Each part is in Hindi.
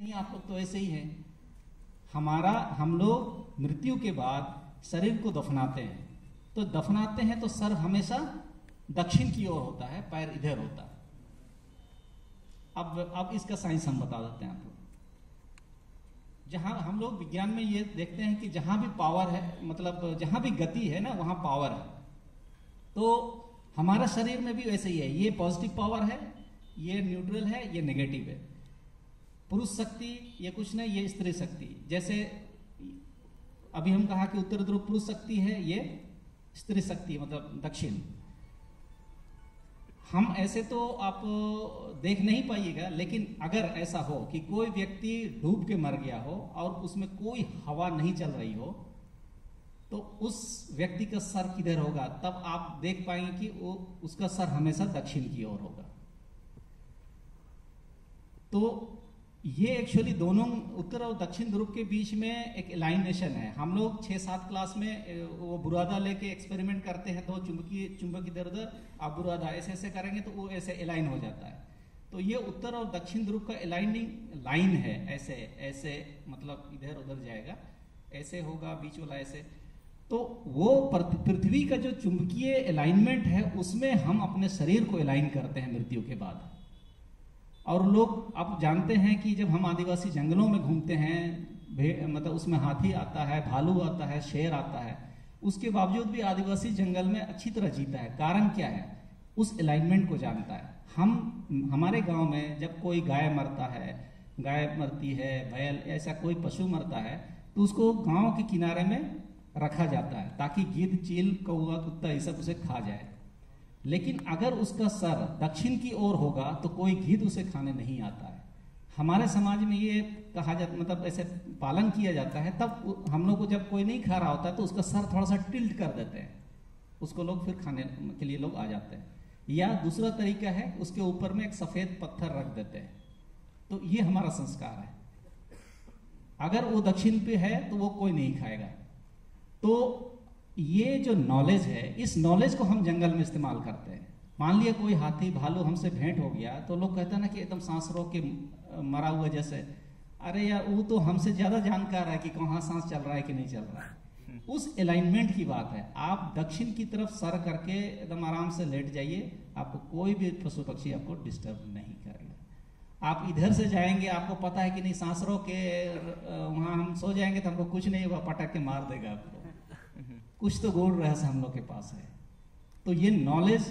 नहीं, आप लोग तो ऐसे ही हैं। हम लोग मृत्यु के बाद शरीर को दफनाते हैं, तो दफनाते हैं तो सर हमेशा दक्षिण की ओर होता है, पैर इधर होता है। अब इसका साइंस हम बता देते हैं आप लोग। जहां हम लोग विज्ञान में ये देखते हैं कि जहां भी पावर है, मतलब जहां भी गति है ना, वहां पावर है। तो हमारा शरीर में भी वैसे ही है। ये पॉजिटिव पावर है, ये न्यूट्रल है, ये नेगेटिव है। पुरुष शक्ति ये कुछ नहीं, ये स्त्री शक्ति। जैसे अभी हम कहा कि उत्तर ध्रुव पुरुष शक्ति है, ये स्त्री शक्ति मतलब दक्षिण। हम ऐसे तो आप देख नहीं पाइएगा, लेकिन अगर ऐसा हो कि कोई व्यक्ति डूब के मर गया हो और उसमें कोई हवा नहीं चल रही हो, तो उस व्यक्ति का सर किधर होगा, तब आप देख पाएंगे कि उसका सर हमेशा दक्षिण की ओर होगा। तो ये एक्चुअली दोनों उत्तर और दक्षिण ध्रुव के बीच में एक एलाइनेशन है। हम लोग 6-7 क्लास में वो बुरादा लेके एक्सपेरिमेंट करते हैं, तो चुंबक इधर उधर, आप बुरादा ऐसे ऐसे करेंगे तो वो ऐसे एलाइन हो जाता है। तो ये उत्तर और दक्षिण ध्रुव का एलाइनिंग लाइन है, ऐसे ऐसे, मतलब इधर उधर जाएगा, ऐसे होगा, बीच वाला ऐसे। तो वो पृथ्वी का जो चुंबकीय अलाइनमेंट है, उसमें हम अपने शरीर को अलाइन करते हैं मृत्यु के बाद। और लोग आप जानते हैं कि जब हम आदिवासी जंगलों में घूमते हैं, मतलब उसमें हाथी आता है, भालू आता है, शेर आता है, उसके बावजूद भी आदिवासी जंगल में अच्छी तरह जीता है। कारण क्या है? उस अलाइनमेंट को जानता है। हमारे गांव में जब कोई गाय मरती है, बैल, ऐसा कोई पशु मरता है, तो उसको गांव के किनारे में रखा जाता है ताकि गिद्ध, चील, कौवा, कुत्ता ये सब उसे खा जाए। लेकिन अगर उसका सर दक्षिण की ओर होगा तो कोई गिद्ध उसे खाने नहीं आता है। हमारे समाज में ये कहा जाता, मतलब ऐसे पालन किया जाता है। तब हम लोग को जब कोई नहीं खा रहा होता है तो उसका सर थोड़ा सा टिल्ट कर देते हैं, उसको लोग फिर खाने के लिए लोग आ जाते हैं। या दूसरा तरीका है, उसके ऊपर में एक सफेद पत्थर रख देते हैं। तो ये हमारा संस्कार है। अगर वो दक्षिण पे है तो वो कोई नहीं खाएगा। तो ये जो नॉलेज है, इस नॉलेज को हम जंगल में इस्तेमाल करते हैं। मान लिया कोई हाथी भालू हमसे भेंट हो गया, तो लोग कहते हैं ना कि एकदम सांस रोक के मरा हुआ जैसे। अरे यार, वो तो हमसे ज्यादा जानकार है कि कहाँ सांस चल रहा है कि नहीं चल रहा है। उस अलाइनमेंट की बात है। आप दक्षिण की तरफ सर करके एकदम आराम से लेट जाइए, आपको कोई भी पशु पक्षी आपको डिस्टर्ब नहीं करेगा। आप इधर से जाएंगे, आपको पता है कि नहीं, सांस रोक के वहां हम सो जाएंगे तो हमको कुछ नहीं होगा, पटक के मार देगा आपको। कुछ तो गूढ़ रहस्य हम लोग के पास है। तो ये नॉलेज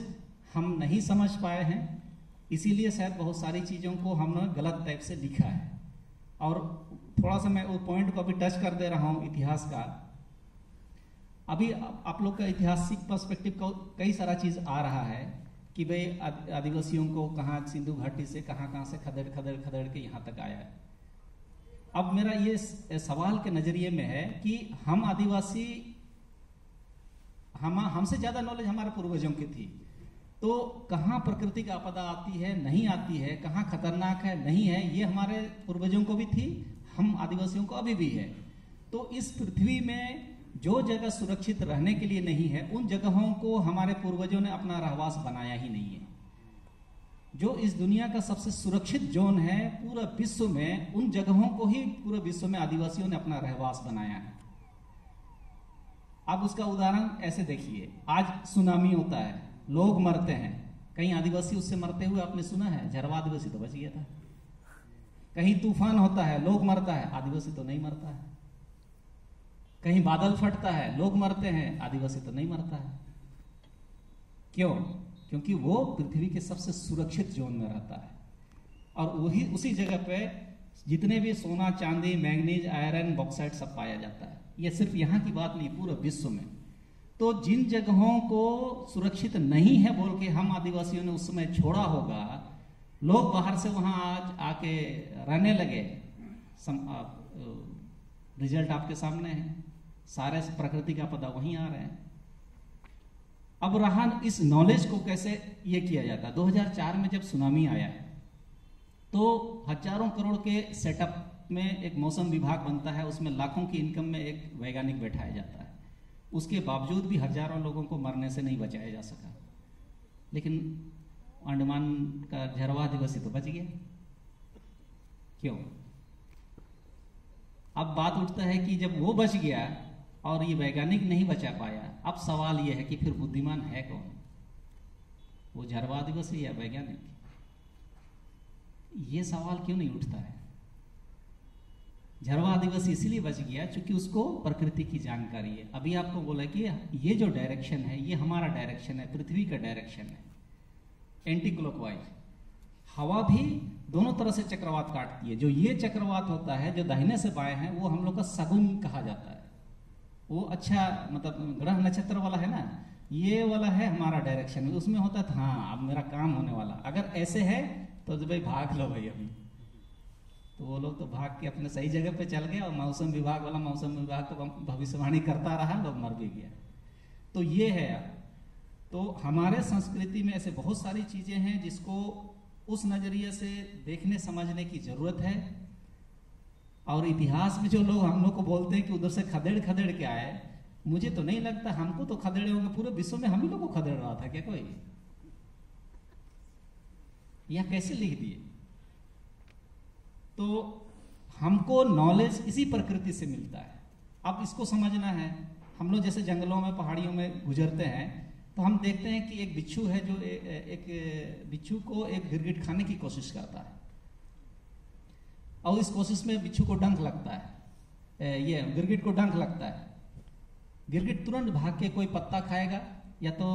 हम नहीं समझ पाए हैं, इसीलिए शायद बहुत सारी चीजों को हमने गलत टाइप से लिखा है। और थोड़ा सा मैं उस पॉइंट को अभी टच कर दे रहा हूं, इतिहास का। अभी आप लोग का ऐतिहासिक पर्सपेक्टिव का कई सारा चीज आ रहा है कि भाई आदिवासियों को कहाँ सिंधु घाटी से कहाँ से खदेड़ के यहाँ तक आया है। अब मेरा ये सवाल के नजरिए में है कि हम आदिवासी, हमसे ज्यादा नॉलेज हमारे पूर्वजों की थी। तो कहाँ प्रकृति की आपदा आती है, नहीं आती है, कहाँ खतरनाक है, नहीं है, ये हमारे पूर्वजों को भी थी, हम आदिवासियों को अभी भी है। तो इस पृथ्वी में जो जगह सुरक्षित रहने के लिए नहीं है, उन जगहों को हमारे पूर्वजों ने अपना रहवास बनाया ही नहीं है। जो इस दुनिया का सबसे सुरक्षित जोन है पूरा विश्व में, उन जगहों को ही पूरे विश्व में आदिवासियों ने अपना रहवास बनाया है। अब उसका उदाहरण ऐसे देखिए, आज सुनामी होता है, लोग मरते हैं, कहीं आदिवासी उससे मरते हुए आपने सुना है? झरवा आदिवासी तो बच गया था। कहीं तूफान होता है, लोग मरता है, आदिवासी तो नहीं मरता है। कहीं बादल फटता है, लोग मरते हैं, आदिवासी तो नहीं मरता है। क्यों? क्योंकि वो पृथ्वी के सबसे सुरक्षित जोन में रहता है। और वही उसी जगह पे जितने भी सोना, चांदी, मैंगनीज, आयरन, बॉक्साइट सब पाया जाता है। ये सिर्फ यहाँ की बात नहीं, पूरे विश्व में। तो जिन जगहों को सुरक्षित नहीं है बोल के हम आदिवासियों ने उस समय छोड़ा होगा, लोग बाहर से वहां आज आके रहने लगे। रिजल्ट आपके सामने है, सारे प्रकृति का आपदा वहीं आ रहे हैं। अब रहा इस नॉलेज को कैसे ये किया जाता है। 2004 में जब सुनामी आया तो हजारों करोड़ के सेटअप में एक मौसम विभाग बनता है, उसमें लाखों की इनकम में एक वैज्ञानिक बैठाया जाता है। उसके बावजूद भी हजारों लोगों को मरने से नहीं बचाया जा सका। लेकिन अंडमान का झरवा आदिवासी तो बच गया। क्यों? अब बात उठता है कि जब वो बच गया और ये वैज्ञानिक नहीं बचा पाया, अब सवाल ये है कि फिर बुद्धिमान है कौन, वो झरवा आदिवासी या वैज्ञानिक? ये सवाल क्यों नहीं उठता है? झरवा आदिवासी इसलिए बच गया क्योंकि उसको प्रकृति की जानकारी है। अभी आपको बोला कि ये जो डायरेक्शन है ये हमारा डायरेक्शन है, पृथ्वी का डायरेक्शन है, एंटी क्लॉकवाइज। हवा भी दोनों तरह से चक्रवात काटती है। जो ये चक्रवात होता है जो दाहिने से बाएं है वो हम लोग का सगुन कहा जाता है। वो अच्छा मतलब ग्रह नक्षत्र वाला है ना, ये वाला है हमारा डायरेक्शन, उसमें होता है हाँ अब मेरा काम होने वाला। अगर ऐसे है तो भाई भाग लो भाई अभी, तो वो लोग तो भाग के अपने सही जगह पे चल गए और मौसम विभाग वाला मौसम विभाग तो भविष्यवाणी करता रहा, लोग मर भी गया। तो ये है। तो हमारे संस्कृति में ऐसे बहुत सारी चीजें हैं जिसको उस नजरिए से देखने समझने की जरूरत है। और इतिहास में जो लोग हम लोग को बोलते हैं कि उधर से खदेड़ खदेड़ के आए, मुझे तो नहीं लगता हमको तो खदेड़े होंगे, पूरे विश्व में हम ही लोग को खदेड़ रहा था क्या कोई? यह कैसे लिख दिए? तो हमको नॉलेज इसी प्रकृति से मिलता है। अब इसको समझना है। हम लोग जैसे जंगलों में पहाड़ियों में गुजरते हैं तो हम देखते हैं कि एक बिच्छू है जो एक बिच्छू को एक गिरगिट खाने की कोशिश करता है और इस कोशिश में बिच्छू को डंक लगता है, ये गिरगिट को डंक लगता है। गिरगिट तुरंत भाग के कोई पत्ता खाएगा या तो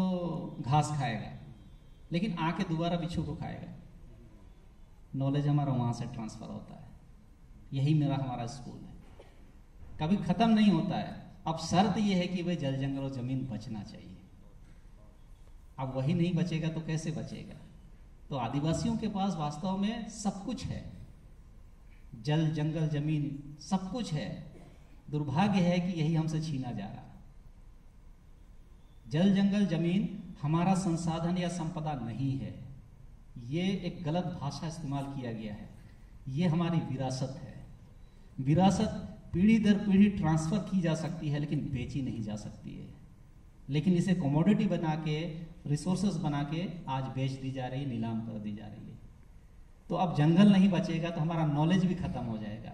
घास खाएगा, लेकिन आके दोबारा बिच्छू को खाएगा। नॉलेज हमारा वहां से ट्रांसफर होता है। यही मेरा हमारा स्कूल है, कभी खत्म नहीं होता है। अब शर्त यह है कि भाई जल जंगल और जमीन बचना चाहिए। अब वही नहीं बचेगा तो कैसे बचेगा? तो आदिवासियों के पास वास्तव में सब कुछ है, जल जंगल जमीन सब कुछ है। दुर्भाग्य है कि यही हमसे छीना जा रहा है। जल जंगल जमीन हमारा संसाधन या संपदा नहीं है, ये एक गलत भाषा इस्तेमाल किया गया है। ये हमारी विरासत है। विरासत पीढ़ी दर पीढ़ी ट्रांसफर की जा सकती है लेकिन बेची नहीं जा सकती है। लेकिन इसे कमोडिटी बना के, रिसोर्सेज बना के आज बेच दी जा रही, नीलाम कर दी जा रही है। तो अब जंगल नहीं बचेगा तो हमारा नॉलेज भी खत्म हो जाएगा।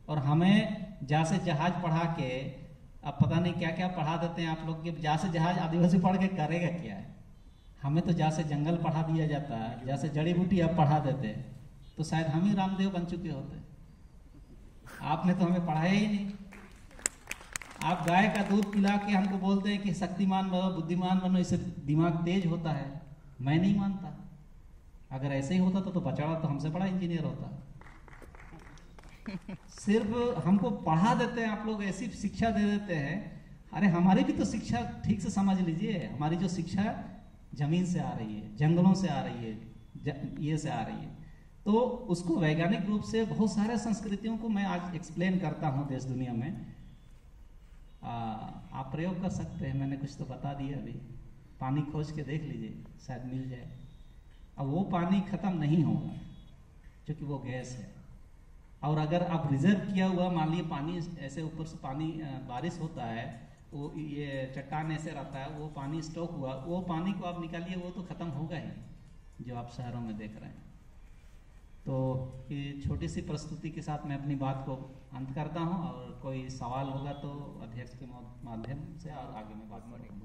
और हमें जहाँ से जहाज पढ़ा के, अब पता नहीं क्या क्या पढ़ा देते हैं आप लोग, कि जहाँ से जहाज आदिवासी पढ़ के करेगा क्या है? हमें तो जहाँ से जंगल पढ़ा दिया जाता है, जहाँ से जड़ी बूटी अब पढ़ा देते, तो शायद हम ही रामदेव बन चुके होते। आपने तो हमें पढ़ाया ही नहीं। आप गाय का दूध पिला के हमको बोलते हैं कि शक्तिमान बनो, बुद्धिमान बनो, इससे दिमाग तेज होता है। मैं नहीं मानता। अगर ऐसे ही होता तो बचाड़ा तो हमसे बड़ा इंजीनियर होता। सिर्फ हमको पढ़ा देते हैं आप लोग, ऐसी शिक्षा दे देते हैं। अरे हमारी भी तो शिक्षा ठीक से समझ लीजिए। हमारी जो शिक्षा जमीन से आ रही है, जंगलों से आ रही है, ये से आ रही है, तो उसको वैज्ञानिक रूप से बहुत सारे संस्कृतियों को मैं आज एक्सप्लेन करता हूँ देश दुनिया में। आप प्रयोग कर सकते हैं। मैंने कुछ तो बता दिया। अभी पानी खोज के देख लीजिए, शायद मिल जाए। अब वो पानी खत्म नहीं होगा क्योंकि वो गैस है। और अगर आप रिजर्व किया हुआ, मान लीजिए पानी ऐसे ऊपर से पानी बारिश होता है, वो ये चट्टान ऐसे रहता है, वो पानी स्टॉक हुआ, वो पानी को आप निकालिए, वो तो खत्म होगा ही, जो आप शहरों में देख रहे हैं। तो ये छोटी सी प्रस्तुति के साथ मैं अपनी बात को अंत करता हूँ। और कोई सवाल होगा तो अध्यक्ष के माध्यम से और आगे मैं बात करेंगे।